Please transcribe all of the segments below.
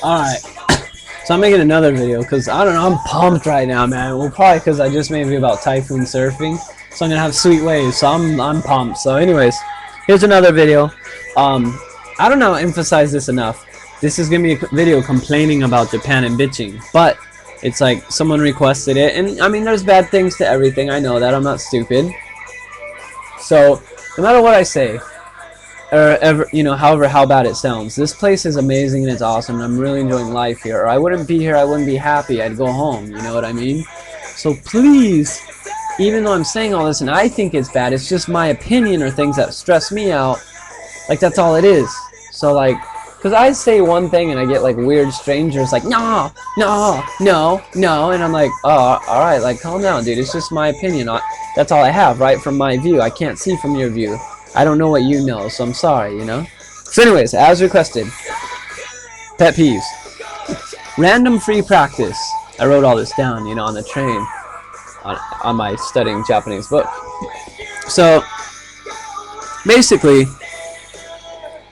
Alright. So I'm making another video because I don't know, I'm pumped right now, man. Well, probably because I just made a video about typhoon surfing, so I'm gonna have sweet waves. So I'm pumped. So, anyways, here's another video. I don't know, emphasize this enough. This is gonna be a video complaining about Japan and bitching, but it's like someone requested it, and I mean, there's bad things to everything. I know that. I'm not stupid. So no matter what I say, or ever, however how bad it sounds, this place is amazing and it's awesome, and I'm really enjoying life here. Or I wouldn't be here, I wouldn't be happy, I'd go home, you know what I mean? So please, even though I'm saying all this and I think it's bad, it's just my opinion or things that stress me out. Like, that's all it is. So, like, because I say one thing and I get like weird strangers like, no, no, no, no, and I'm like, oh, alright, like, calm down, dude, it's just my opinion. That's all I have, right, from my view. I can't see from your view. I don't know what you know, so I'm sorry, you know? So anyways, as requested, pet peeves. Random free practice. I wrote all this down, on the train, on my studying Japanese book. So, basically,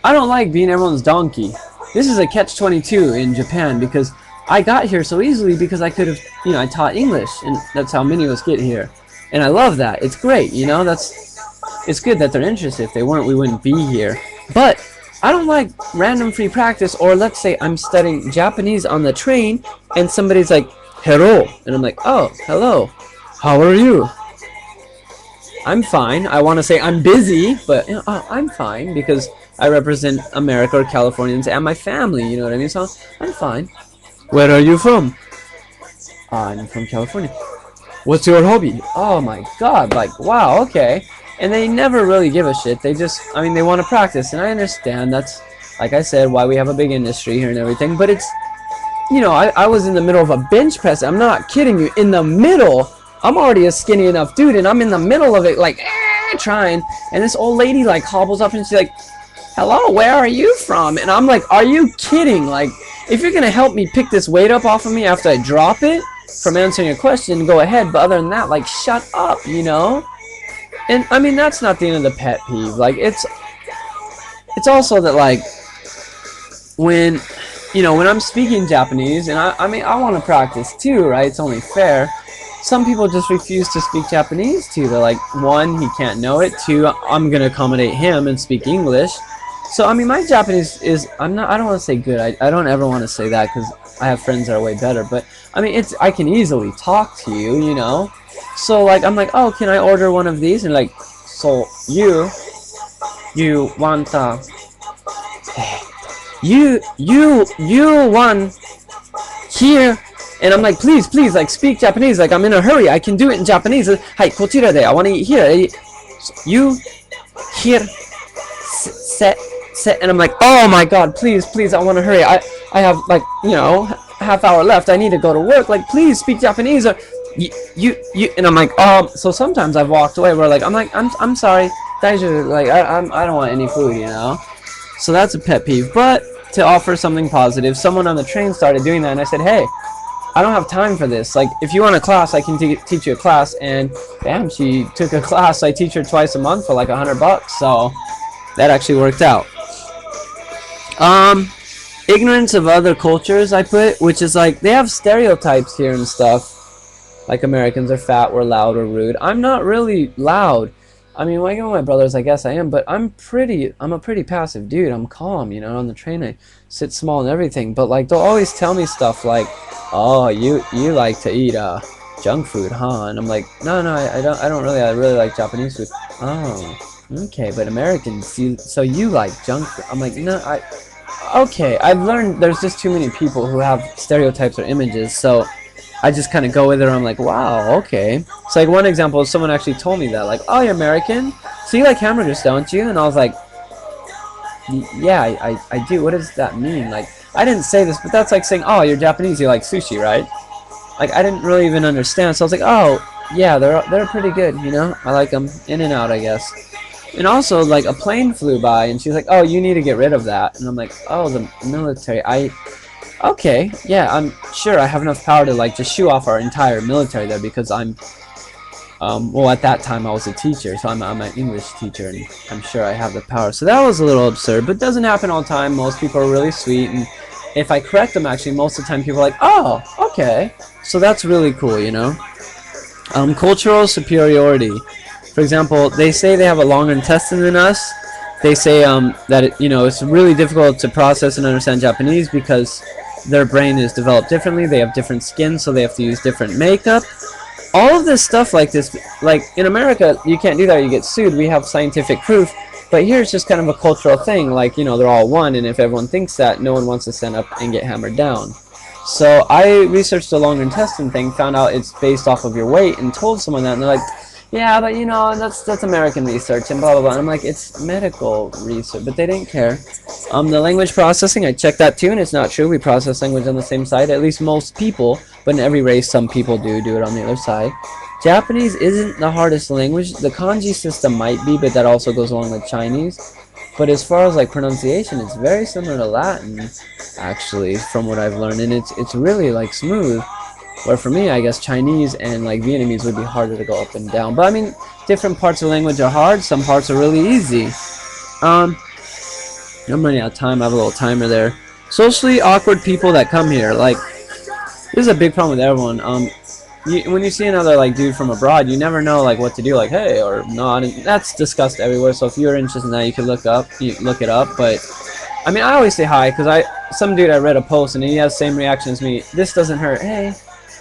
I don't like being everyone's donkey. This is a catch-22 in Japan because I got here so easily because I could have, I taught English, and that's how many of us get here. And I love that. It's great, it's good that they're interested. If they weren't, we wouldn't be here. But I don't like random free practice, or let's say I'm studying Japanese on the train and somebody's like, hello, and I'm like, oh, hello, how are you? I'm fine. I want to say I'm busy, but I'm fine because I represent America or Californians and my family, you know what I mean? So I'm fine. Where are you from? I'm from California. What's your hobby? Oh my god, like, wow, okay. And they never really give a shit. They just, they want to practice. And I understand that's, like I said, why we have a big industry here and everything. But it's, I was in the middle of a bench press. I'm not kidding you. In the middle, I'm already a skinny enough dude. And I'm in the middle of it, like, trying. And this old lady, like, hobbles up and she's like, hello, where are you from? And I'm like, are you kidding? Like, if you're going to help me pick this weight up off of me after I drop it from answering your question, go ahead. But other than that, like, shut up, And that's not the end of the pet peeve. Like, it's also that, like, when I'm speaking Japanese, and I want to practice too, right? It's only fair. Some people just refuse to speak Japanese too. They're like, one, he can't know it. Two, I'm gonna accommodate him and speak English. So my Japanese is, I don't want to say good. I don't ever want to say that because I have friends that are way better. But I can easily talk to you, So, like, I'm like, oh, can I order one of these? And like, so you want you want here? And I'm like, please, like, speak Japanese. Like, I'm in a hurry. I can do it in Japanese. Hi, kochira de. I want to eat here. You here? Set. And I'm like, oh my god, please, I want to hurry. I have, like, half hour left. I need to go to work. Like, please speak Japanese. Or you and I'm like, so sometimes I've walked away where, like, I'm sorry, daijoubu, like, I don't want any food, So that's a pet peeve. But to offer something positive, someone on the train started doing that, and I said, hey, I don't have time for this. Like, if you want a class, I can teach you a class. And damn, she took a class. I teach her twice a month for like $100, so that actually worked out. Ignorance of other cultures, I put, which is like, they have stereotypes here and stuff. Like, Americans are fat, we're loud, or rude. I'm not really loud. Like, my brothers, I guess I am, but I'm a pretty passive dude. I'm calm, on the train. I sit small and everything. But, like, they'll always tell me stuff like, oh, you like to eat junk food, huh? And I'm like, no, I don't really. I really like Japanese food. Oh, okay, but Americans, so you like junk food? I'm like, no, okay, I've learned there's just too many people who have stereotypes or images, so I just kind of go with it. I'm like, wow, okay. So, like, one example is someone actually told me that, like, oh, you're American, so you like hamburgers, don't you? And I was like, yeah, I do. What does that mean? Like, I didn't say this, but that's like saying, oh, you're Japanese, you like sushi, right? Like, I didn't really even understand, so I was like, oh, yeah, they're pretty good, I like them in and out, I guess. And also, like, a plane flew by, and she was like, oh, you need to get rid of that. And I'm like, oh, the military, okay, yeah, I'm sure I have enough power to, like, just shoo off our entire military there, because I'm, well, at that time I was a teacher, so I'm an English teacher, and I'm sure I have the power. So that was a little absurd, but it doesn't happen all the time. Most people are really sweet, and if I correct them, actually, most of the time people are like, oh, okay. So that's really cool, you know. Cultural superiority. For example, they say they have a longer intestine than us. They say that it's really difficult to process and understand Japanese because their brain is developed differently. They have different skin, so they have to use different makeup. All of this stuff like this, like in America, you can't do that. You get sued. We have scientific proof. But here it's just kind of a cultural thing. Like, they're all one, and if everyone thinks that, no one wants to stand up and get hammered down. So I researched the longer intestine thing, found out it's based off of your weight, and told someone that, and they're like, yeah, but that's American research and blah blah blah. And I'm like, it's medical research, but they didn't care. The language processing, I checked that too, and it's not true. We process language on the same side, at least most people, but in every race, some people do it on the other side. Japanese isn't the hardest language. The kanji system might be, but that also goes along with Chinese. But as far as like pronunciation, it's very similar to Latin, actually, from what I've learned, and it's really like smooth. Where for me, I guess Chinese and like Vietnamese would be harder to go up and down. But I mean, different parts of the language are hard. Some parts are really easy. I'm running out of time. I have a little timer there. Socially awkward people that come here, like, this is a big problem with everyone. When you see another like dude from abroad, you never know like what to do, like hey or not, and that's discussed everywhere. So if you're interested in that, you can look it up. But I mean, I always say hi because some dude I read a post and he has the same reaction as me. This doesn't hurt. Hey.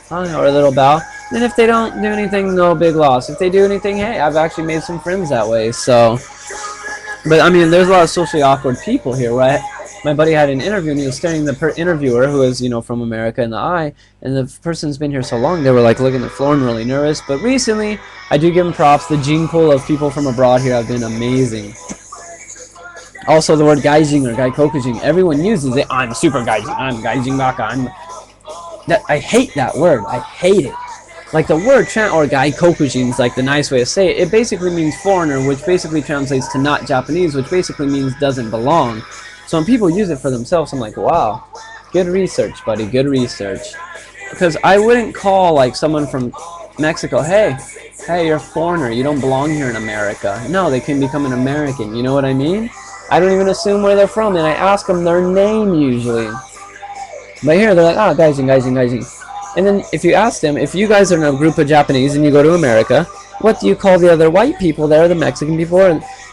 Or a little bow. And if they don't do anything, no big loss. If they do anything, hey, I've actually made some friends that way. So, but I mean, there's a lot of socially awkward people here, right? My buddy had an interview, and he was staring the interviewer, who is from America, in the eye, and the person's been here so long, they were like looking at the floor and really nervous. But recently, I do give them props. The gene pool of people from abroad here have been amazing. Also, the word gaijin or gaikokujin, everyone uses it. I'm super gaijin. I'm gaijin baka. I hate that word. I hate it. Like the word or gaikokujin is like the nice way to say it. It basically means foreigner, which basically translates to not Japanese, which basically means doesn't belong. So when people use it for themselves, I'm like, wow, good research, buddy, good research. Because I wouldn't call like someone from Mexico, hey, you're a foreigner, you don't belong here in America. No, they can become an American, you know what I mean? I don't even assume where they're from, and I ask them their name usually. But here, they're like, ah, gaijin. And then if you ask them, if you guys are in a group of Japanese and you go to America, what do you call the other white people there, the Mexican people?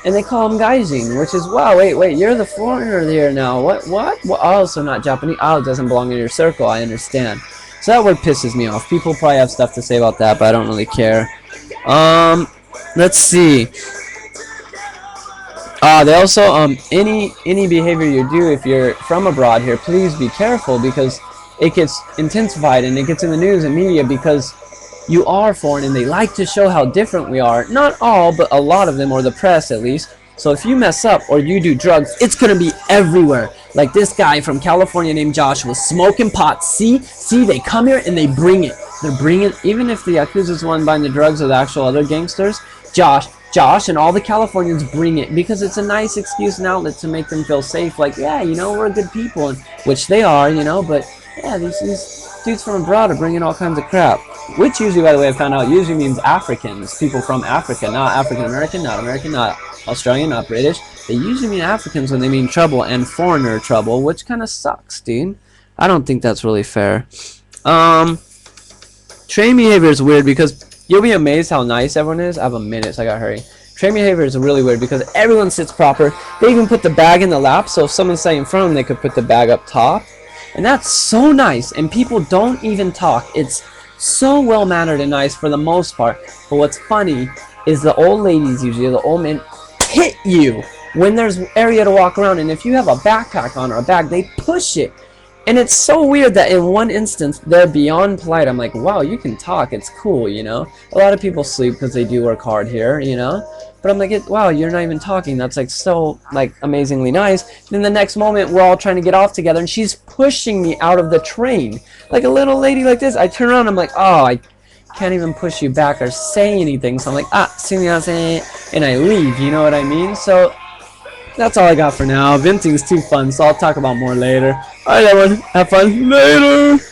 And they call them gaijin, which is, wow, wait, you're the foreigner here now. What? Oh, so not Japanese. Oh, it doesn't belong in your circle, I understand. So that word pisses me off. People probably have stuff to say about that, but I don't really care. Let's see. They also, any behavior you do if you're from abroad here, please be careful because it gets intensified and it gets in the news and media because you are foreign and they like to show how different we are. Not all, but a lot of them, or the press at least. So if you mess up or you do drugs, it's going to be everywhere. Like this guy from California named Josh was smoking pot. See, they come here and they bring it. They're bringing, even if the Yakuza's the one buying the drugs or the actual other gangsters, Josh and all the Californians bring it because it's a nice excuse and outlet to make them feel safe. Like, yeah, we're good people, and, which they are, but yeah, these dudes from abroad are bringing all kinds of crap. Which usually, by the way, I found out, usually means Africans, people from Africa, not African American, not Australian, not British. They usually mean Africans when they mean trouble, and foreigner trouble, which kind of sucks, dude. I don't think that's really fair. Train behavior is weird because you'll be amazed how nice everyone is. I have a minute, so I gotta hurry. Train behavior is really weird because everyone sits proper. They even put the bag in the lap, so if someone's sitting in front of them, they could put the bag up top. And that's so nice, and people don't even talk. It's so well-mannered and nice for the most part. But what's funny is the old ladies, usually the old men, hit you when there's area to walk around. And if you have a backpack on or a bag, they push it. And it's so weird that in one instance, they're beyond polite. I'm like, wow, you can talk. It's cool, A lot of people sleep because they do work hard here, But I'm like, wow, you're not even talking. That's like so amazingly nice. And then the next moment, we're all trying to get off together, and she's pushing me out of the train. Like a little lady like this. I turn around, I'm like, oh, I can't even push you back or say anything. So I'm like, sumimasen, and I leave, you know what I mean? So that's all I got for now. Venting's too fun, so I'll talk about more later. Alright everyone, have fun later!